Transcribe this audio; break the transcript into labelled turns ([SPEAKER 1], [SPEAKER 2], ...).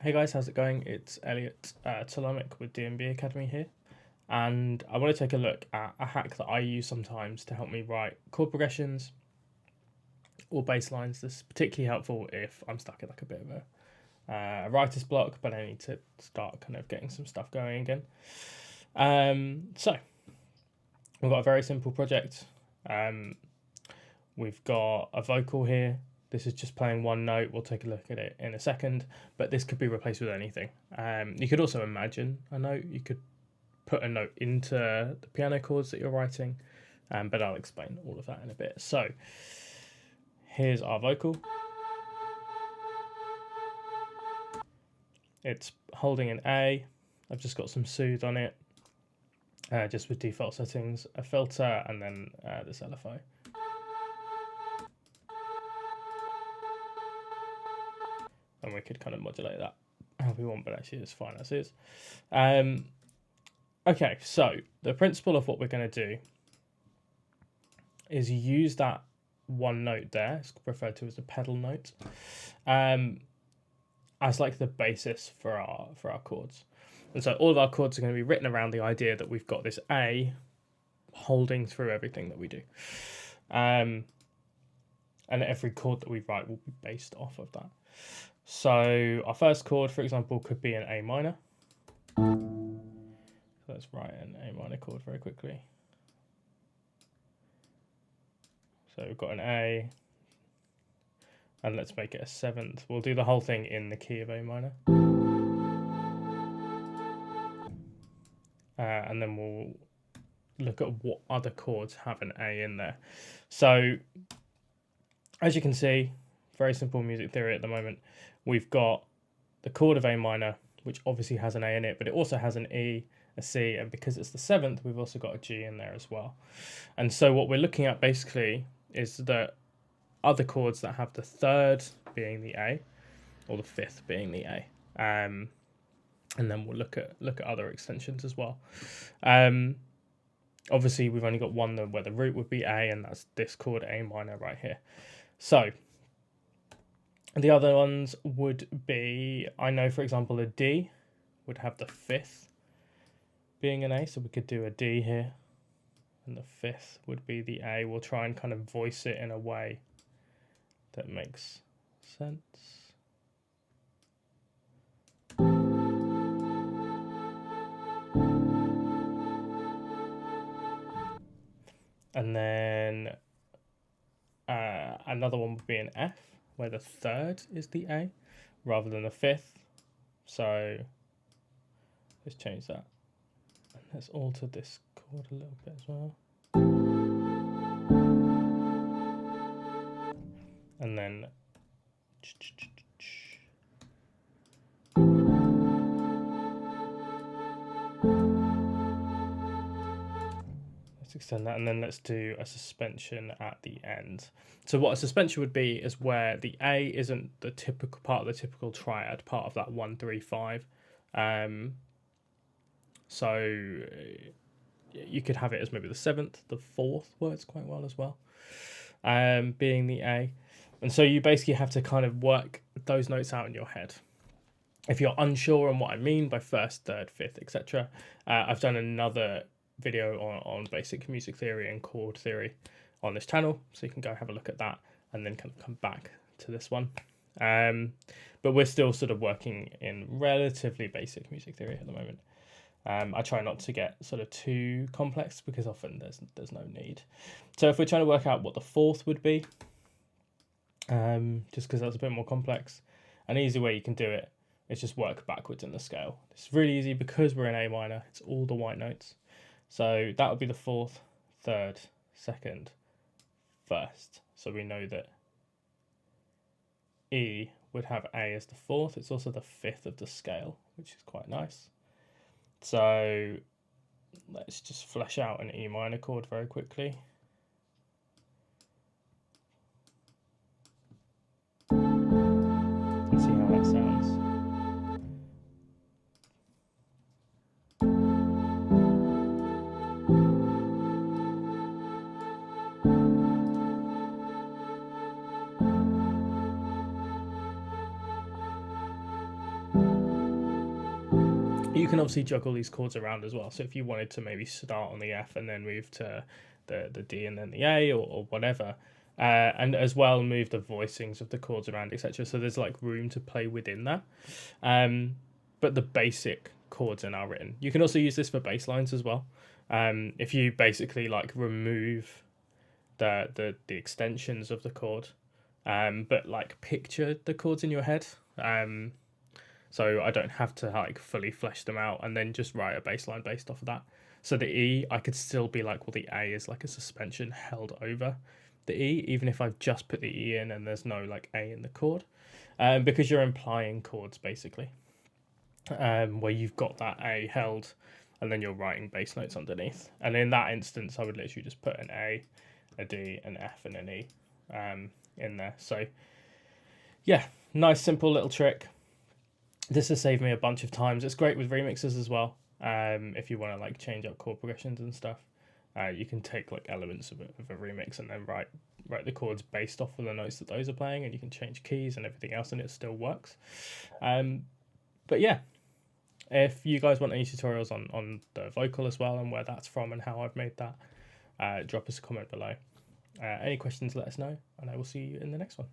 [SPEAKER 1] Hey guys, how's it going? It's Elliot Tolomic with DNB Academy here, and I want to take a look at a hack that I use sometimes to help me write chord progressions or bass lines. This is particularly helpful if I'm stuck in like a bit of a writer's block, but I need to start kind of getting some stuff going again. So we've got a very simple project. We've got a vocal here. This is just playing one note. We'll take a look at it in a second, but this could be replaced with anything. You could also imagine a note. You could put a note into the piano chords that you're writing, but I'll explain all of that in a bit. So here's our vocal. It's holding an A. I've just got some soothe on it, just with default settings, a filter, and then this LFO. And we could kind of modulate that how we want, but actually it's fine as is. Okay, so the principle of what we're going to do is use that one note there, it's referred to as the pedal note, as like the basis for our chords. And so all of our chords are going to be written around the idea that we've got this A holding through everything that we do. And every chord that we write will be based off of that. So our first chord, for example, could be an A minor. So let's write an A minor chord very quickly. So we've got an A, and let's make it a seventh. We'll do the whole thing in the key of A minor. And then we'll look at what other chords have an A in there. So as you can see, very simple music theory at the moment. We've got the chord of A minor, which obviously has an A in it, but it also has an E, a C, and because it's the seventh, we've also got a G in there as well. And so what we're looking at basically is the other chords that have the third being the A, or the fifth being the A. And then we'll look at other extensions as well. Obviously, we've only got one where the root would be A, and that's this chord A minor right here. So the other ones would be, I know, for example, a D would have the fifth being an A, so we could do a D here, and the fifth would be the A. We'll try and kind of voice it in a way that makes sense. And then another one would be an F, where the third is the A rather than the fifth. So let's change that. And let's alter this chord a little bit as well. And then let's extend that, and then let's do a suspension at the end. So what a suspension would be is where the A isn't the typical part of the typical triad, part of that 1, 3, 5. So you could have it as maybe the seventh, the fourth works quite well as well, being the A. And so you basically have to kind of work those notes out in your head. If you're unsure on what I mean by first, third, fifth, etc., I've done another video on basic music theory and chord theory on this channel, so you can go have a look at that and then kind of come back to this one. But we're still sort of working in relatively basic music theory at the moment. I try not to get sort of too complex because often there's no need. So if we're trying to work out what the fourth would be, just because that's a bit more complex, an easy way you can do it is just work backwards in the scale. It's really easy because we're in A minor. It's all the white notes. So that would be the fourth, third, second, first. So we know that E would have A as the fourth. It's also the fifth of the scale, which is quite nice. So let's just flesh out an E minor chord very quickly. And see how that sounds. you can obviously juggle these chords around as well. So if you wanted to maybe start on the F and then move to the D and then the A or whatever, and as well move the voicings of the chords around, etc. So there's like room to play within that. But the basic chords are now written. You can also use this for bass lines as well. If you basically like remove the extensions of the chord, but like picture the chords in your head. So I don't have to like fully flesh them out and then just write a bass line based off of that. So the E, I could still be like, well, the A is like a suspension held over the E, even if I've just put the E in and there's no like A in the chord, because you're implying chords basically, where you've got that A held and then you're writing bass notes underneath. And in that instance, I would literally just put an A, a D, an F, and an E in there. So yeah, nice simple little trick. This has saved me a bunch of times. It's great with remixes as well. If you want to like change up chord progressions and stuff, you can take like elements of a remix and then write the chords based off of the notes that those are playing, and you can change keys and everything else, and it still works. But yeah, if you guys want any tutorials on the vocal as well and where that's from and how I've made that, drop us a comment below. Any questions, let us know, and I will see you in the next one.